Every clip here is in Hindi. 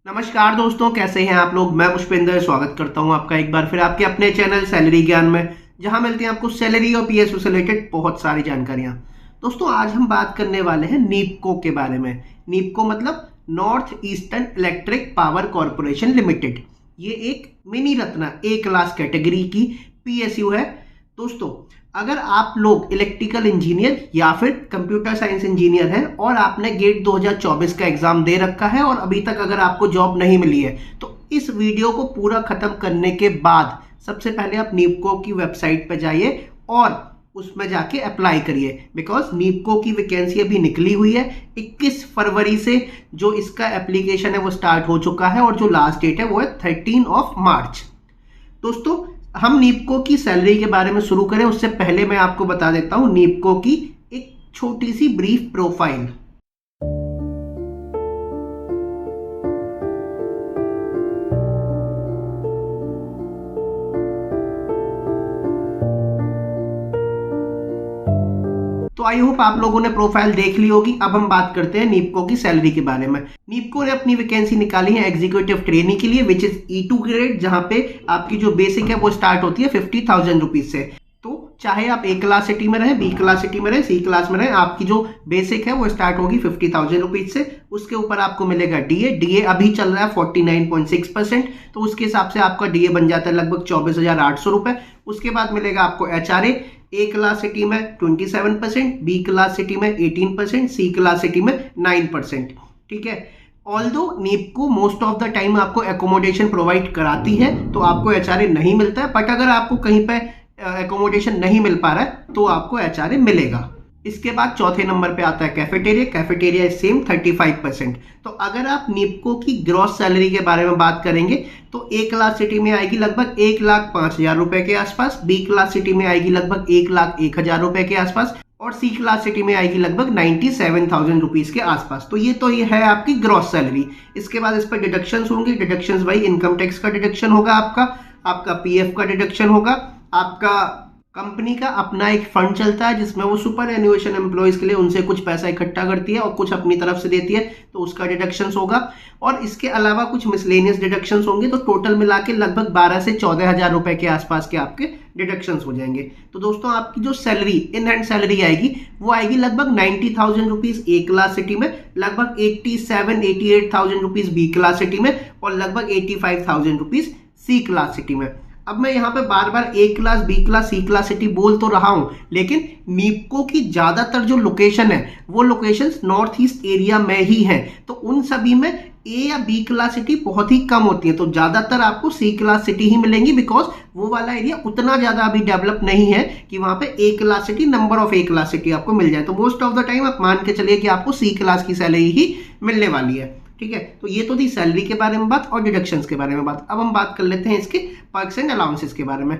नमस्कार दोस्तों, कैसे हैं आप लोग। मैं पुष्पेंद्र स्वागत करता हूं आपका एक बार फिर आपके अपने चैनल सैलरी ज्ञान में, जहां मिलती हैं आपको सैलरी और पीएसयू से रिलेटेड बहुत सारी जानकारियां। दोस्तों आज हम बात करने वाले हैं नीपको के बारे में। नीपको मतलब north eastern electric power corporation limited. ये एक मिनी रत्ना ए क्लास कैटेगरी की पीएसयू है। दोस्तों अगर आप लोग इलेक्ट्रिकल इंजीनियर या फिर कंप्यूटर साइंस इंजीनियर हैं और आपने गेट 2024 का एग्जाम दे रखा है और अभी तक अगर आपको जॉब नहीं मिली है, तो इस वीडियो को पूरा खत्म करने के बाद सबसे पहले आप नीपको की वेबसाइट पर जाइए और उसमें जाके अप्लाई करिए। बिकॉज नीपको की वैकेंसी अभी निकली हुई है। 21 फरवरी से जो इसका एप्लीकेशन है वो स्टार्ट हो चुका है और जो लास्ट डेट है वो है 13 मार्च। दोस्तों हम नीपको की सैलरी के बारे में शुरू करें उससे पहले मैं आपको बता देता हूं नीपको की एक छोटी सी ब्रीफ प्रोफाइल। तो आई होप आप लोगों ने प्रोफाइल देख ली होगी। अब हम बात करते हैं नीपको की सैलरी के बारे में। नीपको ने अपनी वैकेंसी निकाली है एग्जीक्यूटिव ट्रेनी के लिए, विच इज E2 ग्रेड, जहां पे आपकी जो बेसिक है वो स्टार्ट होती है 50,000 रुपीज से। तो चाहे आप ए क्लास सिटी में रहें, बी क्लास सिटी में रहें, सी क्लास में रहें, आपकी जो बेसिक है वो स्टार्ट होगी 50,000 रुपीज से। उसके ऊपर आपको मिलेगा डीए अभी चल रहा है 49.6%, तो उसके हिसाब से आपका डीए बन जाता है लगभग 24,800 रुपए। उसके बाद मिलेगा आपको एचआरए, ए क्लास सिटी में 27%, बी क्लास सिटी में 18%, सी क्लास सिटी में 9%। ठीक है। Although NEEPCO most of the time आपको एकोमोडेशन प्रोवाइड कराती है, तो आपको एचआरए नहीं मिलता है। बट अगर आपको कहीं पे एकोमोडेशन नहीं मिल पा रहा है तो आपको एचआरए मिलेगा। इसके बाद चौथे नंबर पे आता है कैफेटेरिया इज सेम 35%। तो अगर आप नीपको की ग्रॉस सैलरी के बारे में बात करेंगे तो ए क्लास सिटी में आएगी लगभग 1,05,000 रुपए के आसपास, बी क्लास सिटी में आएगी लगभग 1,01,000 रुपए के आसपास और सी क्लास सिटी में आएगी लगभग 97,000 रुपीज के आसपास। तो ये है आपकी ग्रॉस सैलरी। इसके बाद इस पर डिडक्शंस होंगे। डिडक्शंस भाई इनकम टैक्स का डिडक्शन होगा, आपका पीएफ का डिडक्शन होगा, आपका कंपनी का अपना एक फंड चलता है जिसमें वो सुपर एन्युएशन एम्प्लॉयज के लिए उनसे कुछ पैसा इकट्ठा करती है और कुछ अपनी तरफ से देती है, तो उसका डिडक्शंस होगा। और इसके अलावा कुछ मिसलेनियस डिडक्शंस होंगे, तो टोटल मिला के लगभग 12 से 14,000 रुपए के आसपास के आपके डिडक्शंस हो जाएंगे। तो दोस्तों आपकी जो सैलरी इन हैंड सैलरी आएगी वो आएगी लगभग 90,000 रुपीज ए क्लास सिटी में, लगभग 88,000 रुपीज बी क्लास सिटी में और लगभग 85,000 रुपीज सी क्लास सिटी में। अब मैं यहाँ पे बार बार ए क्लास, बी क्लास, सी क्लास सिटी बोल तो रहा हूं, लेकिन नीपको की ज्यादातर जो लोकेशन है वो लोकेशंस नॉर्थ ईस्ट एरिया में ही हैं। तो उन सभी में ए या बी क्लास सिटी बहुत ही कम होती है, तो ज्यादातर आपको सी क्लास सिटी ही मिलेंगी। बिकॉज वो वाला एरिया उतना ज्यादा अभी डेवलप नहीं है कि वहां पे A class city, number of A class city आपको मिल जाए। तो मोस्ट ऑफ द टाइम आप मान के चलिए कि आपको सी क्लास की सैलरी ही मिलने वाली है। ठीक है। तो ये तो थी सैलरी के बारे में बात और डिडक्शंस के बारे में बात। अब हम बात कर लेते हैं इसके पर्क्स एंड अलाउंसेस के बारे में।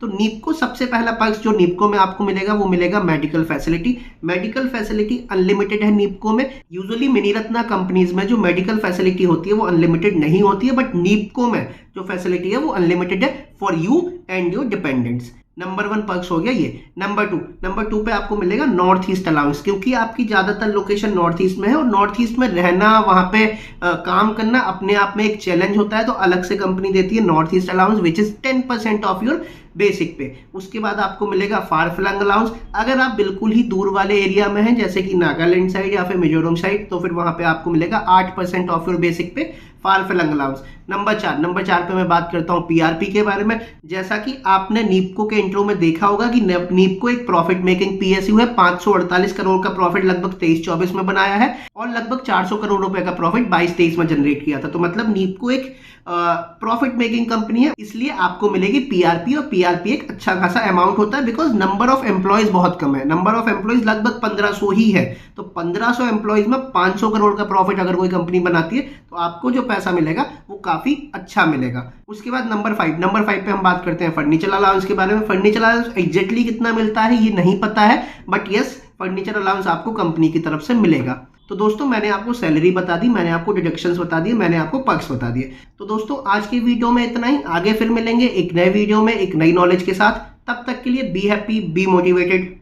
तो नीपको सबसे पहला पर्क्स जो नीपको में आपको मिलेगा वो मिलेगा medical facility. Medical facility unlimited है नीपको में। यूजुअली मिनी रत्ना कंपनीज में जो मेडिकल फैसिलिटी होती है वो अनलिमिटेड नहीं होती है, बट नीपको में जो फैसिलिटी है वो अनलिमिटेड है for you and your dependents. Number 1 perks हो गया ये। नंबर टू पे आपको मिलेगा नॉर्थ ईस्ट अलाउंस, क्योंकि आपकी ज्यादातर लोकेशन नॉर्थ ईस्ट में है और नॉर्थ ईस्ट में रहना, वहां पे काम करना अपने आप में एक चैलेंज होता है, तो अलग से कंपनी देती है north east allowance which is 10% of your basic पे। उसके बाद आपको मिलेगा फार फ्लंग अलाउंस। अगर आप बिल्कुल ही दूर वाले एरिया में हैं जैसे कि नागालैंड साइड या फिर मिजोरम साइड, तो फिर वहां पे आपको मिलेगा 8% ऑफ योर बेसिक पे फार फ्लंग अलाउंस। नंबर 4 पे मैं बात करता हूं पीआरपी के बारे में। जैसा कि आपने नीपको के इंट्रो में देखा होगा कि नीपको एक प्रॉफिट मेकिंग पीएसयू है। 548 करोड़ का प्रॉफिट लगभग 23-24 में बनाया है और लगभग 400 करोड़ रुपए का प्रॉफिट 22-23 में जनरेट किया था। तो मतलब नीपको एक प्रॉफिट मेकिंग कंपनी है, इसलिए आपको मिलेगी पीआरपी और पीआरपी एक अच्छा खासा अमाउंट होता है। बिकॉज नंबर ऑफ एम्प्लॉयज बहुत कम है, नंबर ऑफ एम्प्लॉयज लगभग 1500 ही है। तो 1500 एम्प्लॉयज में 500 करोड़ का प्रॉफिट अगर कोई कंपनी बनाती है तो आपको जो पैसा मिलेगा वो काफी अच्छा मिलेगा। उसके बाद नंबर 5 पे हम बात करते हैं फर्नीचर अलाउंस के बारे में। फर्नीचर अलाउंस एग्जैक्टली कितना मिलता है ये नहीं पता है, बट यस फर्नीचर अलाउंस आपको कंपनी की तरफ से मिलेगा। तो दोस्तों मैंने आपको सैलरी बता दी, मैंने आपको डिडक्शंस बता दिए, मैंने आपको पर्क्स बता दिए। तो दोस्तों आज की वीडियो में इतना ही। आगे फिर मिलेंगे एक नए वीडियो में एक नई नॉलेज के साथ। तब तक के लिए बी हैप्पी, बी मोटिवेटेड।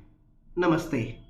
नमस्ते।